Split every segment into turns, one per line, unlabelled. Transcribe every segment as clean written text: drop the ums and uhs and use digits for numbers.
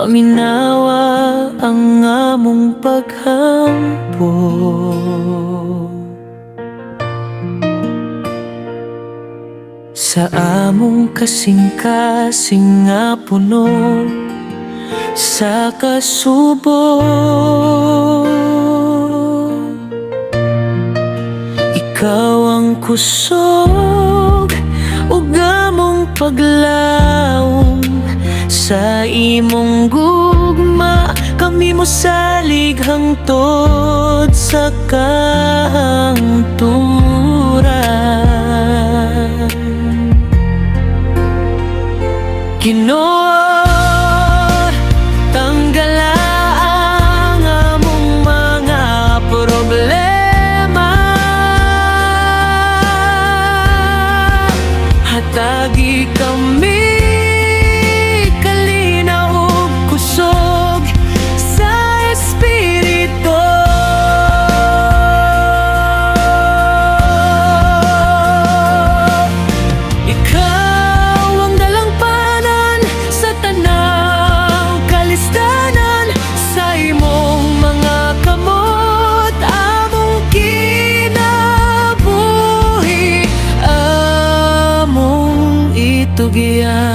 paminawa ang among paghampo. Sa among kasing-kasing nga puno sa kasubo, ikaw ang kusog ug among paglaom. Sa imong gugma kami mosalig hangtod sa kahangturan. Ginoo, tanggala ang among mga problema, hatagi kami kalinaw ug kusog sa espiritu. Ikaw ang dalangpanan sa tanang kalistanan, sa imong mga kamot among kinabuhi, among itugyan.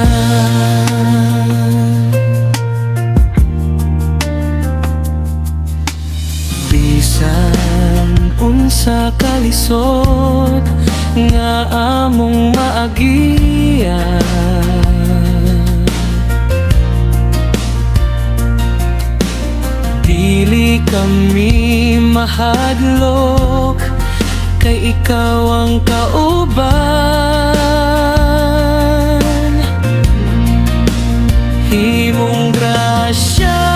Bisan unsa kalisod nga among maagian, dili kami mahadlok kay ikaw ang kauban. Imong grasya